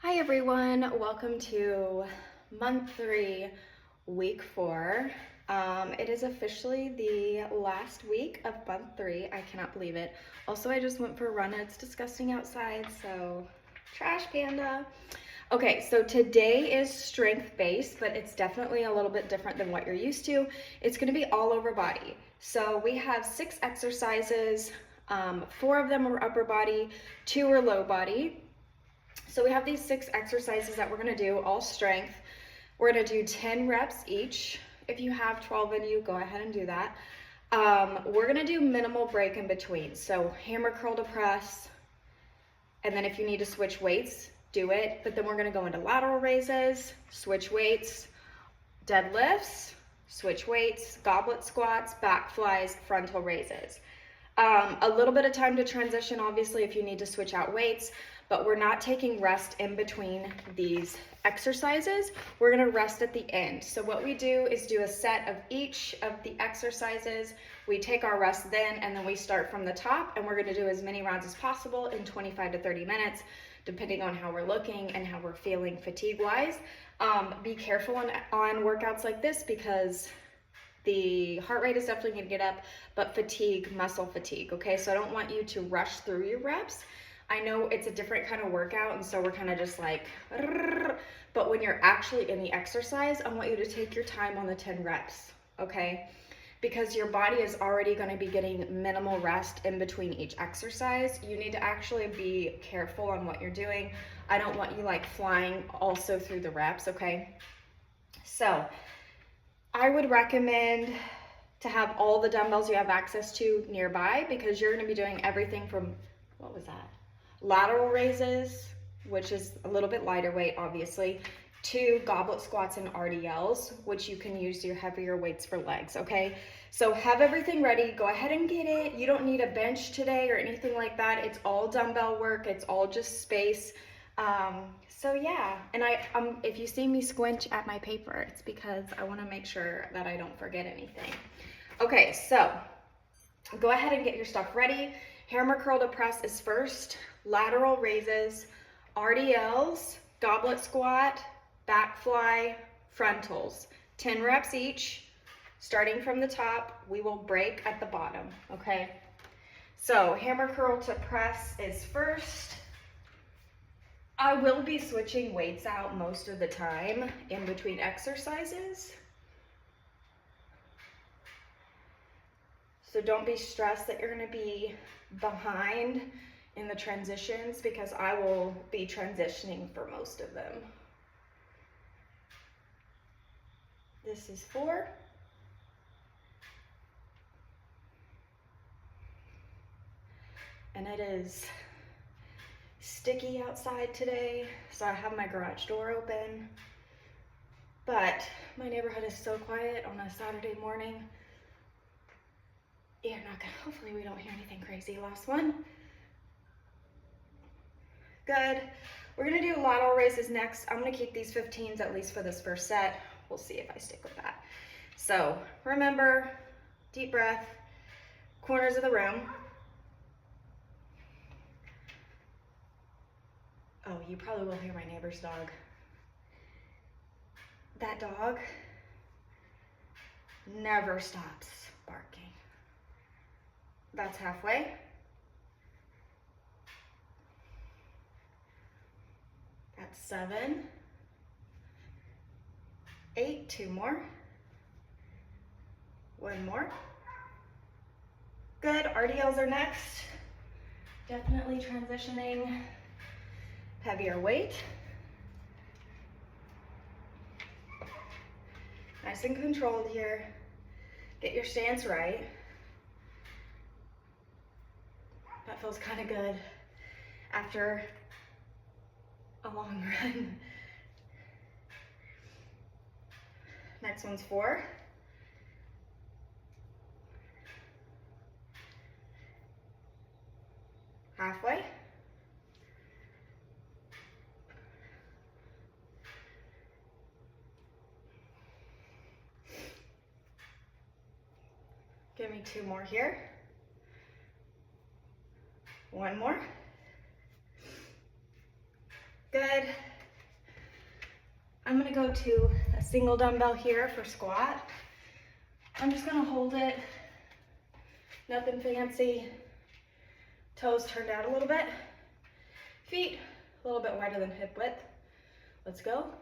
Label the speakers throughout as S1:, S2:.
S1: Hi everyone, welcome to month 3, week 4. It is officially the last week of month 3. I cannot believe it. Also, I just went for a run and it's disgusting outside, so trash panda. Okay, so today is strength-based, but it's definitely a little bit different than what you're used to. It's gonna be all over body. So we have 6 exercises, 4 of them are upper body, 2 are low body. So we have these 6 exercises that we're gonna do, all strength. We're gonna do 10 reps each. If you have 12 in you, go ahead and do that. We're gonna do minimal break in between. So hammer curl to press, and then if you need to switch weights, do it. But then we're gonna go into lateral raises, switch weights, deadlifts, switch weights, goblet squats, back flies, frontal raises. A little bit of time to transition, obviously, if you need to switch out weights, but we're not taking rest in between these exercises. We're gonna rest at the end. So what we do is do a set of each of the exercises. We take our rest then, and then we start from the top, and we're gonna do as many rounds as possible in 25 to 30 minutes, depending on how we're looking and how we're feeling fatigue-wise. Be careful on workouts like this because the heart rate is definitely gonna get up, but fatigue, muscle fatigue, okay? So I don't want you to rush through your reps. I know it's a different kind of workout, and so we're kind of just like, but when you're actually in the exercise, I want you to take your time on the 10 reps, okay? Because your body is already gonna be getting minimal rest in between each exercise. You need to actually be careful on what you're doing. I don't want you like flying also through the reps, okay? So I would recommend to have all the dumbbells you have access to nearby because you're gonna be doing everything from, what was that? Lateral raises, which is a little bit lighter weight, obviously, to goblet squats and RDLs, which you can use your heavier weights for legs, okay? So have everything ready, go ahead and get it. You don't need a bench today or anything like that. It's all dumbbell work, it's all just space. So yeah, and if you see me squinch at my paper, it's because I wanna make sure that I don't forget anything. Okay, so go ahead and get your stuff ready. Hammer curl to press is first, lateral raises, RDLs, goblet squat, back fly, frontals. 10 reps each, starting from the top. We will break at the bottom, okay? So hammer curl to press is first. I will be switching weights out most of the time in between exercises. So don't be stressed that you're gonna be behind in the transitions because I will be transitioning for most of them. This is 4. And it is sticky outside today, so I have my garage door open. But my neighborhood is so quiet on a Saturday morning. You're not gonna, hopefully we don't hear anything crazy. Last one. Good. We're gonna do lateral raises next. I'm gonna keep these 15s at least for this first set. We'll see if I stick with that. So remember, deep breath, corners of the room. Oh, you probably will hear my neighbor's dog. That dog never stops barking. That's halfway. That's 7. 8, 2 more. 1 more. Good, RDLs are next. Definitely transitioning heavier weight. Nice and controlled here. Get your stance right. That feels kind of good after a long run. Next one's 4. Halfway. Give me 2 more here. 1 more. Good. I'm gonna go to a single dumbbell here for squat. I'm just gonna hold it, nothing fancy. Toes turned out a little bit. Feet a little bit wider than hip width. Let's go.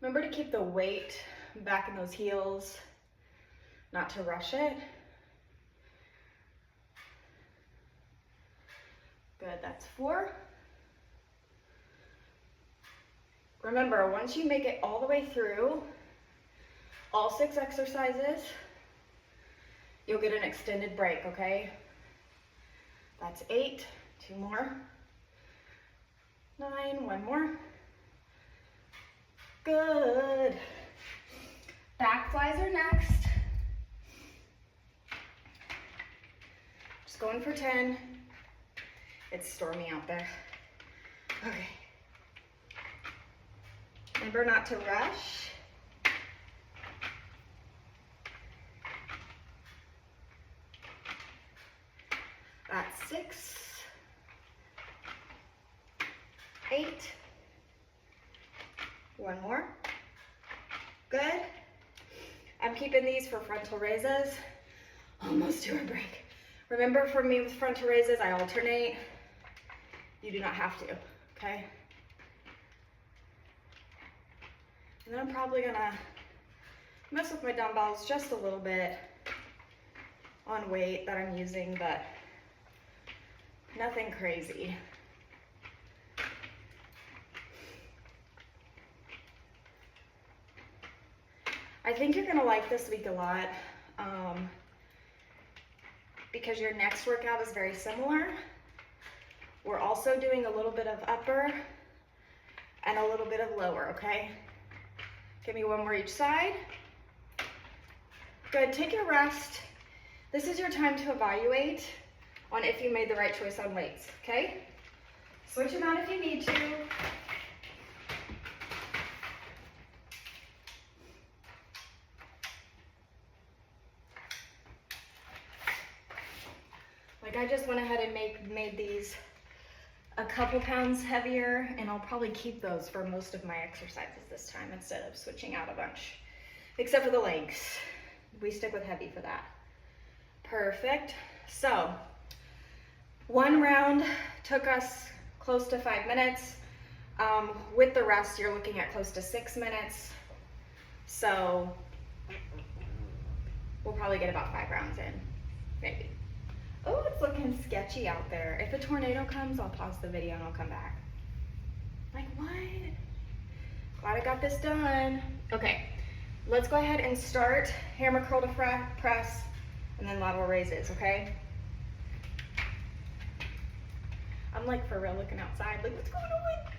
S1: Remember to keep the weight back in those heels, not to rush it. Good, that's 4. Remember, once you make it all the way through, all 6 exercises, you'll get an extended break, okay? That's 8, 2 more. 9, 1 more. Good. Back flies are next. Just going for 10. It's stormy out there. Okay. Remember not to rush. That's 6, 8, 1 more. Good. I'm keeping these for frontal raises. Almost to a break. Remember, for me with frontal raises, I alternate. You do not have to, okay? And then I'm probably gonna mess with my dumbbells just a little bit on weight that I'm using, but nothing crazy. I think you're gonna like this week a lot because your next workout is very similar. We're also doing a little bit of upper and a little bit of lower, okay? Give me 1 more each side. Good, take your rest. This is your time to evaluate on if you made the right choice on weights, okay? Switch them out if you need to. Like, I just went ahead and made these a couple pounds heavier, and I'll probably keep those for most of my exercises this time instead of switching out a bunch. Except for the legs. We stick with heavy for that. Perfect. So, 1 round took us close to 5 minutes. With the rest, you're looking at close to 6 minutes. So, we'll probably get about 5 rounds in, maybe. Oh, it's looking sketchy out there. If a tornado comes, I'll pause the video and I'll come back. Like, what? Glad I got this done. Okay, let's go ahead and start hammer curl to press and then lateral raises, okay? I'm like for real looking outside, like what's going on?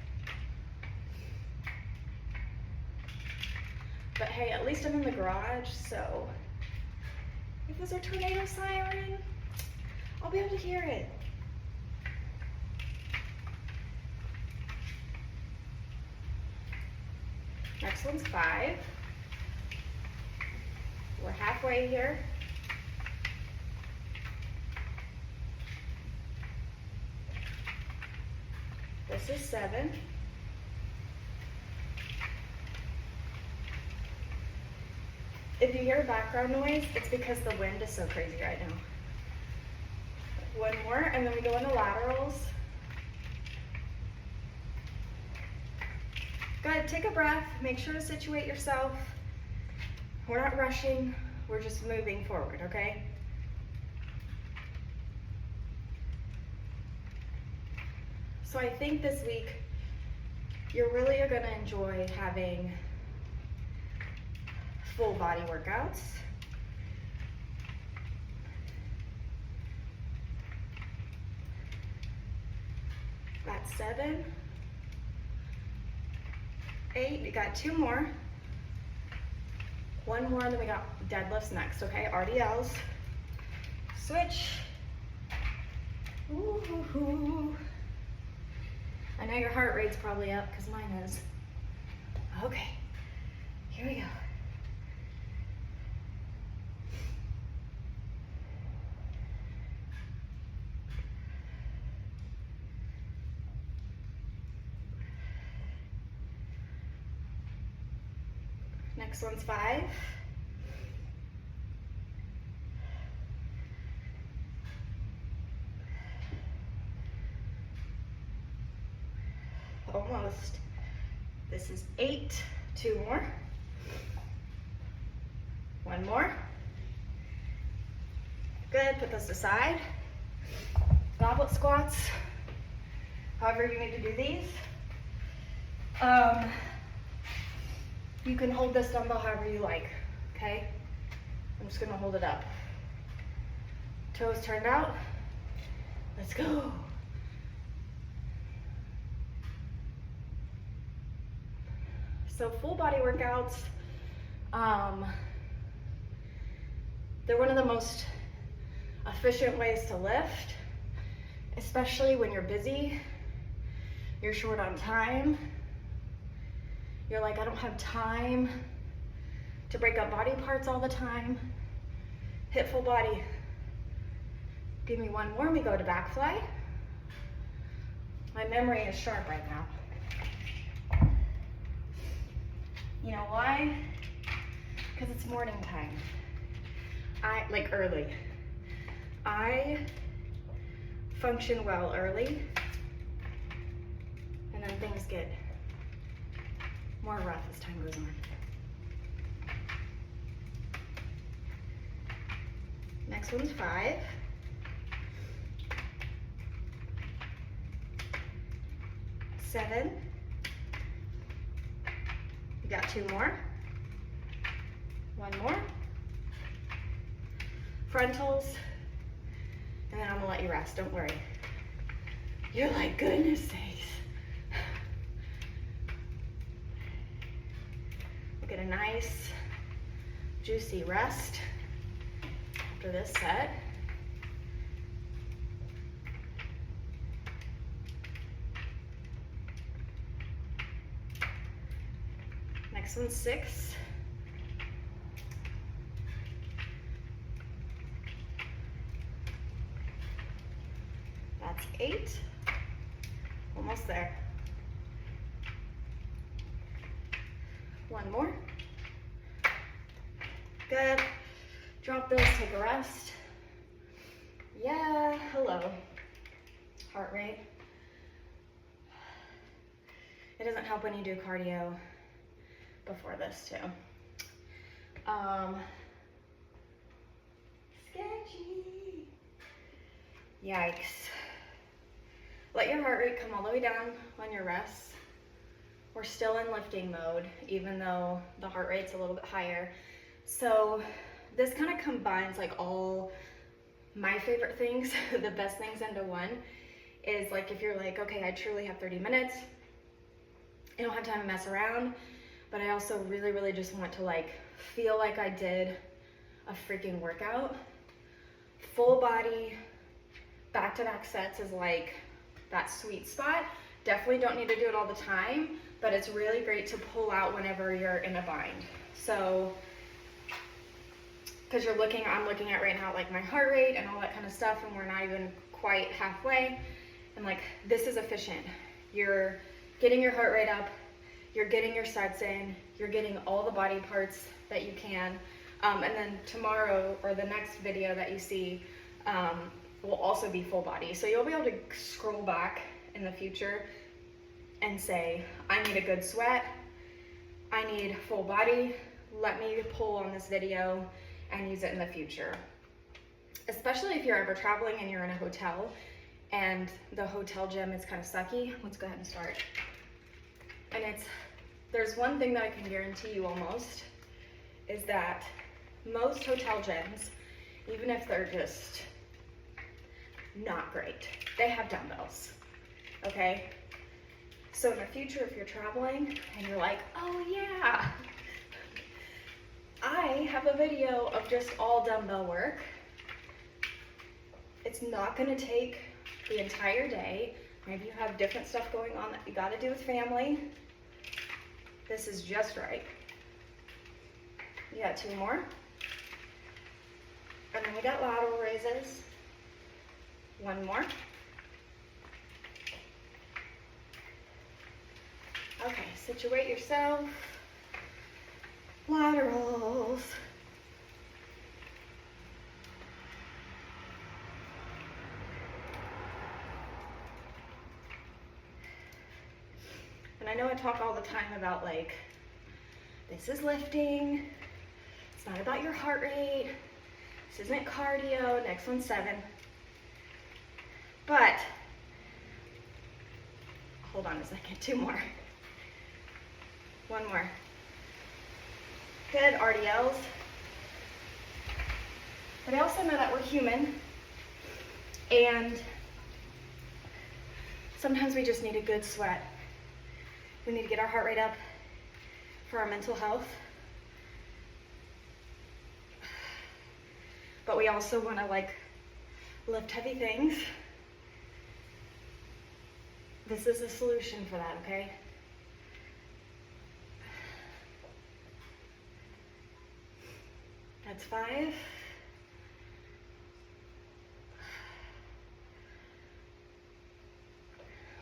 S1: But hey, at least I'm in the garage, so if there's a tornado siren, I'll be able to hear it. Next one's 5. We're halfway here. This is 7. If you hear background noise, it's because the wind is so crazy right now. 1 more, and then we go into laterals. Good, take a breath, make sure to situate yourself. We're not rushing, we're just moving forward, okay? So I think this week, you're really gonna enjoy having full body workouts. That's 7, 8, we got 2 more. 1 more, and then we got deadlifts next, okay? RDLs. Switch. Ooh. I know your heart rate's probably up, because mine is. Okay, here we go. Next one's 5. Almost. This is 8. 2 more. 1 more. Good, put those aside. Goblet squats, however you need to do these. You can hold this dumbbell however you like, okay? I'm just gonna hold it up. Toes turned out. Let's go. So full body workouts, they're one of the most efficient ways to lift, especially when you're busy, you're short on time, you're like, I don't have time to break up body parts all the time. Hit full body. Give me 1 more, we go to back fly. My memory is sharp right now. You know why? Because it's morning time. Like early. I function well early, and then things get more rough as time goes on. Next one's 5. 7. We got 2 more. 1 more. Frontals. And then I'm gonna let you rest, don't worry. You're like, goodness sakes. We'll get a nice, juicy rest after this set. Next one's 6. That's 8. Almost there. 1 more. Good. Drop this, take a rest. Yeah, hello. Heart rate. It doesn't help when you do cardio before this too. Sketchy. Yikes. Let your heart rate come all the way down on your rests. We're still in lifting mode, even though the heart rate's a little bit higher. So this kind of combines like all my favorite things, the best things into one. Is like if you're like, okay, I truly have 30 minutes. I don't have time to mess around, but I also really, really just want to like feel like I did a freaking workout. Full body, back-to-back sets is like that sweet spot. Definitely don't need to do it all the time, but it's really great to pull out whenever you're in a bind. So, because I'm looking at right now like my heart rate and all that kind of stuff, and we're not even quite halfway. And like, this is efficient. You're getting your heart rate up, you're getting your sets in, you're getting all the body parts that you can. And then tomorrow, or the next video that you see, will also be full body. So you'll be able to scroll back in the future and say, I need a good sweat, I need full body, let me pull on this video and use it in the future. Especially if you're ever traveling and you're in a hotel and the hotel gym is kind of sucky. Let's go ahead and start. And there's one thing that I can guarantee you almost, is that most hotel gyms, even if they're just not great, they have dumbbells, okay? So in the future, if you're traveling and you're like, oh yeah, I have a video of just all dumbbell work. It's not gonna take the entire day. Maybe you have different stuff going on that you gotta do with family. This is just right. You got 2 more. And then we got lateral raises. 1 more. Okay, situate yourself. laterals. And I know I talk all the time about like, this is lifting. It's not about your heart rate. This isn't cardio. Next one's 7. But, hold on a second, 2 more. 1 more. Good, RDLs. But I also know that we're human, and sometimes we just need a good sweat. We need to get our heart rate up for our mental health. But we also want to like lift heavy things. This is a solution for that, okay? That's 5.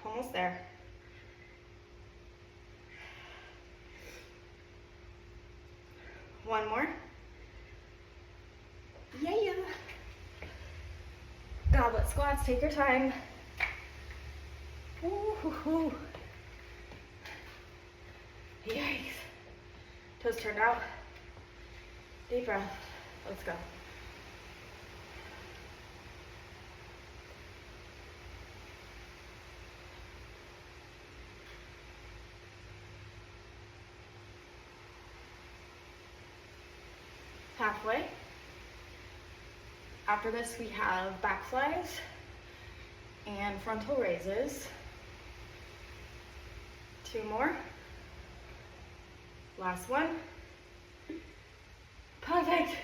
S1: Almost there. One more. Yeah. Goblet squats, take your time. Ooh. Yikes. Toes turned out. Deep breath. Let's go. Halfway. After this, we have back flies and frontal raises. 2 more. Last one. Perfect.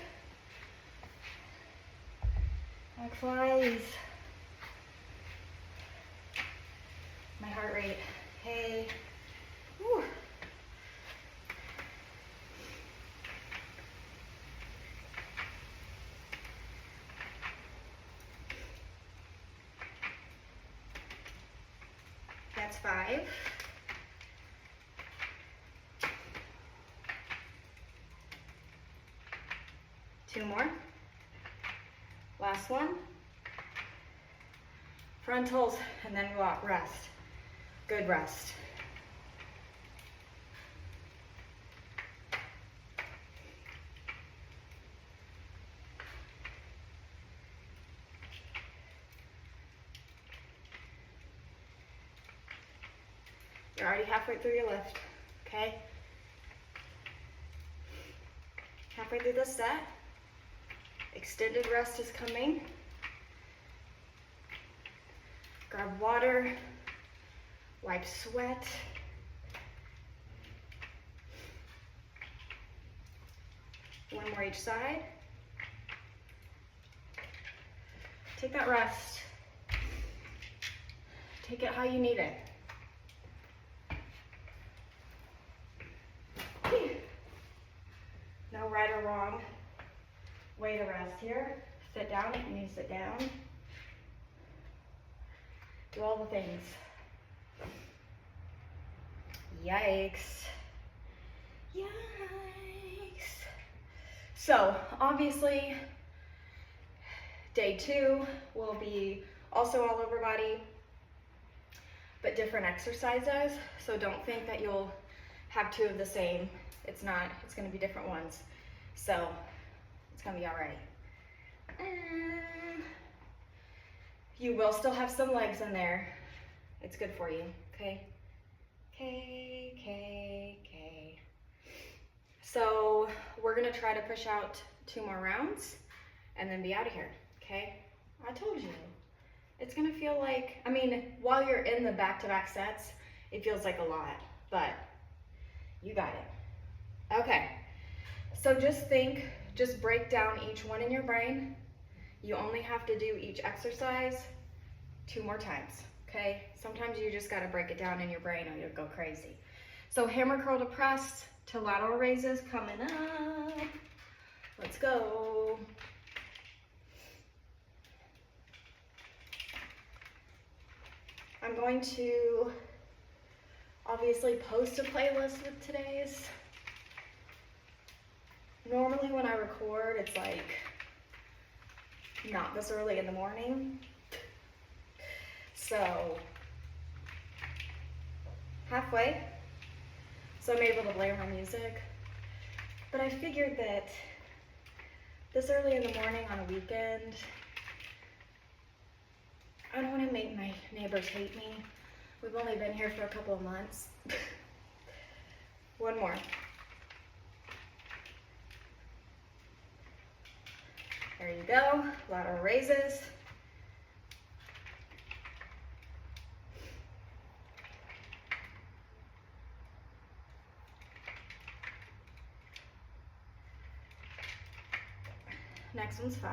S1: Back flies. My heart rate. Hey. Woo. That's 5. Two more. Last one. Frontals, and then rest. Good rest. You're already halfway through your lift, okay? Halfway through the set. Extended rest is coming. Grab water, wipe sweat. One more each side. Take that rest. Take it how you need it. No right or wrong way to rest here. Sit down if you need to sit down. Do all the things. Yikes. Yikes. So, obviously, day 2 will be also all over body, but different exercises. So don't think that you'll have 2 of the same. It's not, it's gonna be different ones. So, it's gonna be all right. You will still have some legs in there. It's good for you, okay? Okay. So we're gonna try to push out 2 more rounds and then be out of here, okay? I told you. It's gonna feel like, I mean, while you're in the back-to-back sets, it feels like a lot, but you got it. Okay, so just break down each one in your brain. You only have to do each exercise 2 more times, okay? Sometimes you just gotta break it down in your brain or you'll go crazy. So hammer curl to press to lateral raises coming up. Let's go. I'm going to obviously post a playlist with today's. Normally when I record, it's like not this early in the morning. So halfway. So I'm able to blare my music. But I figured that this early in the morning on a weekend, I don't want to make my neighbors hate me. We've only been here for a couple of months. One more. There you go, lateral raises. Next one's 5.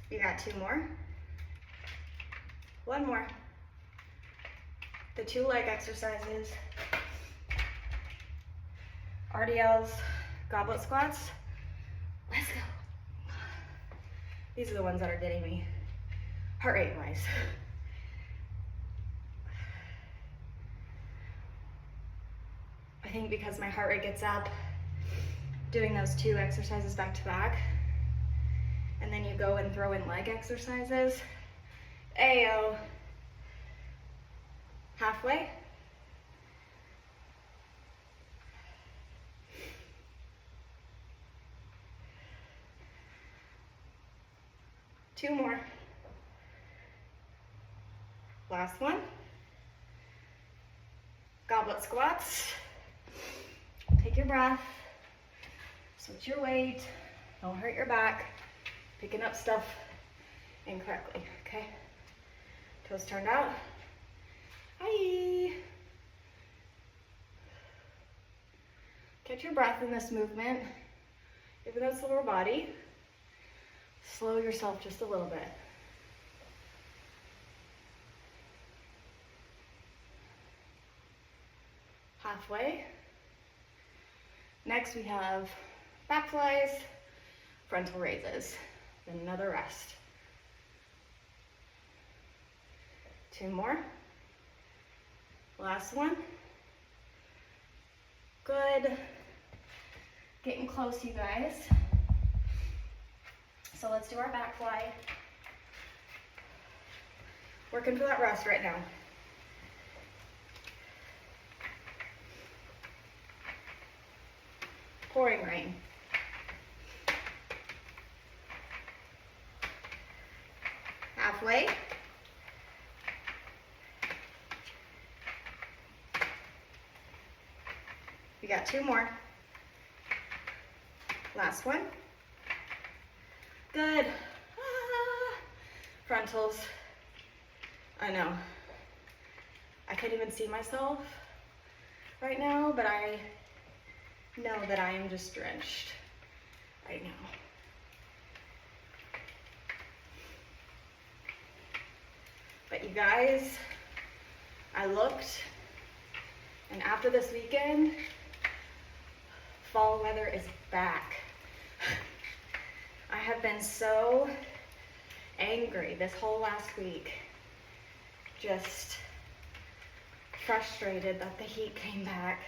S1: You got 2 more. 1 more. The 2 leg exercises. RDLs, goblet squats. Let's go. These are the ones that are getting me heart rate wise. I think because my heart rate gets up doing those 2 exercises back to back, and then you go and throw in leg exercises. Ayo. Halfway. Two more. Last one. Goblet squats. Take your breath. Switch your weight. Don't hurt your back. Picking up stuff incorrectly, okay? Toes turned out. Hi. Catch your breath in this movement. Even though it's lower body, slow yourself just a little bit. Halfway. Next we have back flies, frontal raises, then another rest. 2 more. Last one. Good. Getting close, you guys. So let's do our back fly. Working for that rest right now. Pouring rain. Halfway. We got 2 more. Last one. Good. Frontals. I know. I can't even see myself right now, but I know that I am just drenched right now. But you guys, I looked, and after this weekend, fall weather is back. I have been so angry this whole last week, just frustrated that the heat came back.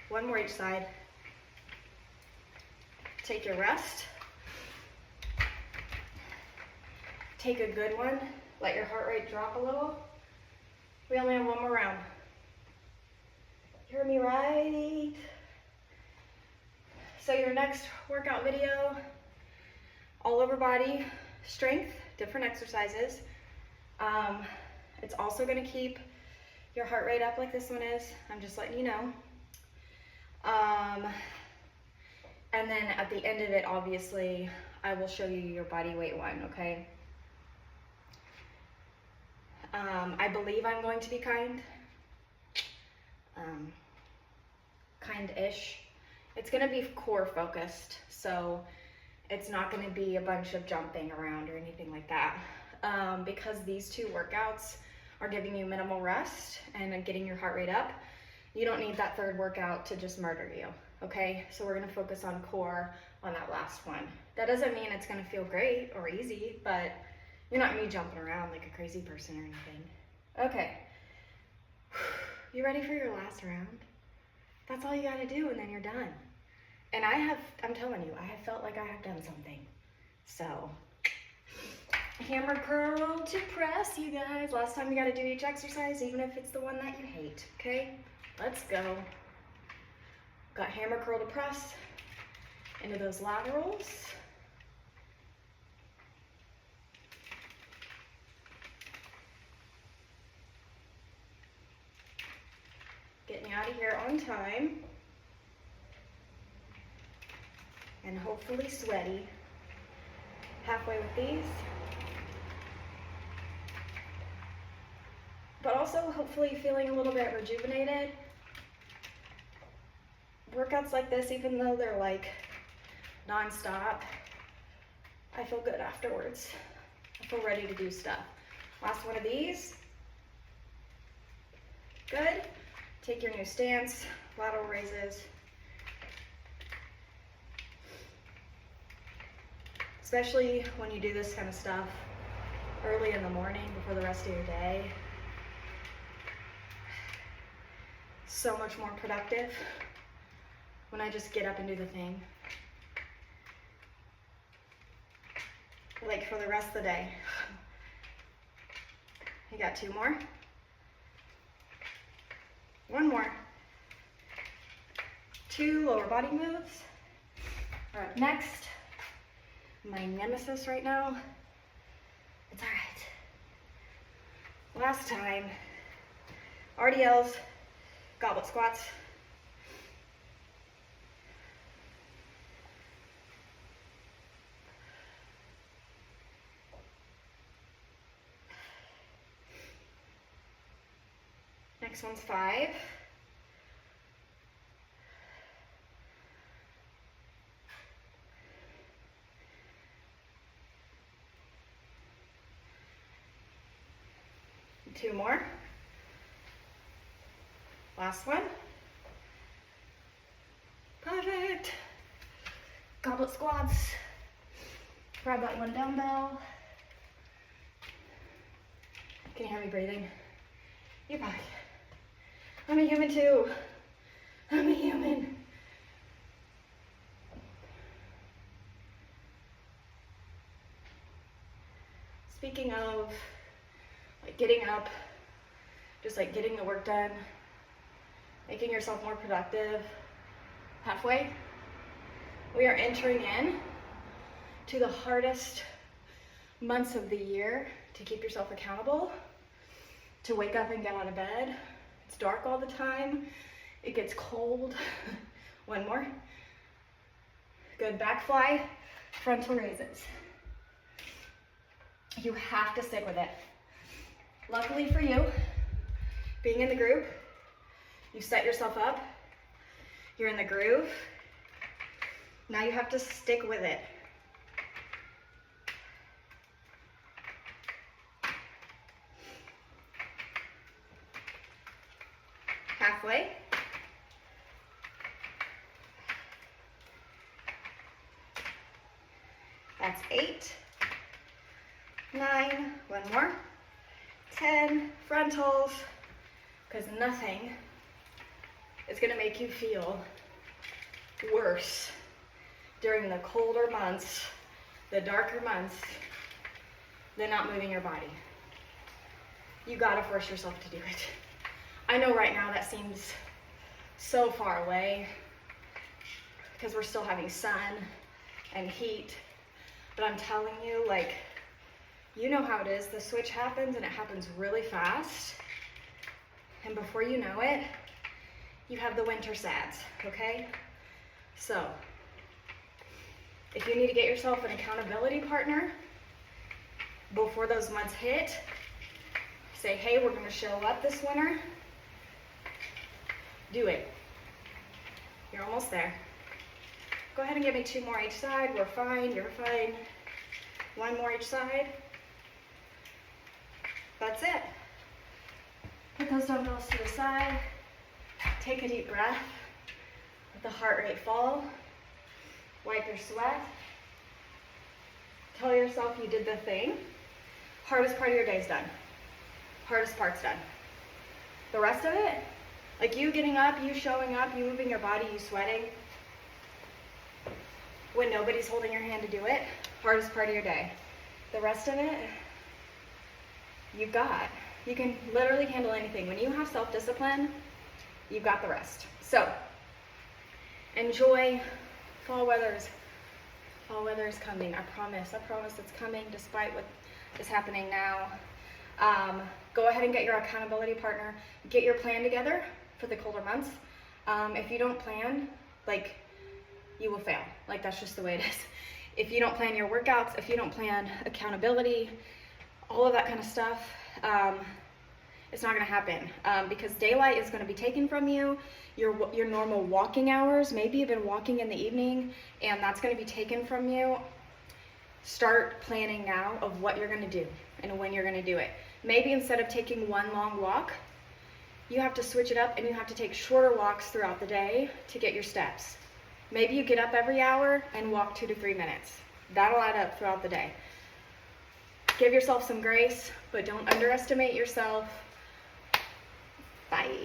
S1: 1 more each side. Take your rest. Take a good one. Let your heart rate drop a little. We only have 1 more round. You heard me right? So your next workout video, all over body strength, different exercises. It's also gonna keep your heart rate up like this one is. I'm just letting you know. And then at the end of it, obviously, I will show you your body weight one, okay? I believe I'm going to be kind. Kind-ish. It's gonna be core focused, so it's not gonna be a bunch of jumping around or anything like that. Because these 2 workouts are giving you minimal rest and getting your heart rate up, you don't need that 3rd workout to just murder you. okay? So we're gonna focus on core on that last one. That doesn't mean it's gonna feel great or easy, but you're not gonna be jumping around like a crazy person or anything. Okay, you ready for your last round? That's all you gotta do and then you're done. And I'm telling you, I have felt like I have done something. So, hammer curl to press, you guys. Last time you gotta do each exercise, even if it's the one that you hate, okay? Let's go. Got hammer curl to press into those laterals. Getting out of here on time. And hopefully sweaty. Halfway with these. But also hopefully feeling a little bit rejuvenated. Workouts like this, even though they're like non-stop, I feel good afterwards. I feel ready to do stuff. Last one of these. Good. Take your new stance, lateral raises. Especially when you do this kind of stuff early in the morning before the rest of your day. So much more productive when I just get up and do the thing. Like for the rest of the day. You got 2 more. 1 more. 2 lower body moves are up next. My nemesis right now. It's all right. Last time, RDLs, goblet squats. Next one's 5. Two more. Last one. Perfect. Goblet squats. Grab that 1 dumbbell. Can you hear me breathing? You probably can. I'm a human too. I'm a human. Speaking of like getting up, just like getting the work done, making yourself more productive, halfway, we are entering in to the hardest months of the year to keep yourself accountable, to wake up and get out of bed. It's dark all the time. It gets cold. 1 more. Good. Back fly, frontal raises. You have to stick with it. Luckily for you, being in the group, you set yourself up. You're in the groove. Now you have to stick with it. Halfway. That's 8, 9, 1 more, 10, frontals, because nothing is gonna make you feel worse during the colder months, the darker months, than not moving your body. You gotta force yourself to do it. I know right now that seems so far away because we're still having sun and heat, but I'm telling you, like, you know how it is. The switch happens and it happens really fast. And before you know it, you have the winter sads, okay? So, if you need to get yourself an accountability partner before those months hit, say, hey, we're gonna show up this winter. Do it. You're almost there. Go ahead and give me 2 more each side. We're fine, you're fine. 1 more each side. That's it. Put those dumbbells to the side. Take a deep breath. Let the heart rate fall. Wipe your sweat. Tell yourself you did the thing. Hardest part of your day is done. Hardest part's done. The rest of it, like you getting up, you showing up, you moving your body, you sweating, when nobody's holding your hand to do it, hardest part of your day. The rest of it, you've got. You can literally handle anything. When you have self-discipline, you've got the rest. So, enjoy fall weather. Fall weather is coming, I promise it's coming despite what is happening now. Go ahead and get your accountability partner. Get your plan together for the colder months. If you don't plan, like, you will fail. Like, that's just the way it is. If you don't plan your workouts, if you don't plan accountability, all of that kind of stuff, it's not gonna happen because daylight is gonna be taken from you. Your normal walking hours, maybe you've been walking in the evening and that's gonna be taken from you. Start planning now of what you're gonna do and when you're gonna do it. Maybe instead of taking one long walk, you have to switch it up and you have to take shorter walks throughout the day to get your steps. Maybe you get up every hour and walk 2 to 3 minutes. That'll add up throughout the day. Give yourself some grace, but don't underestimate yourself. Bye.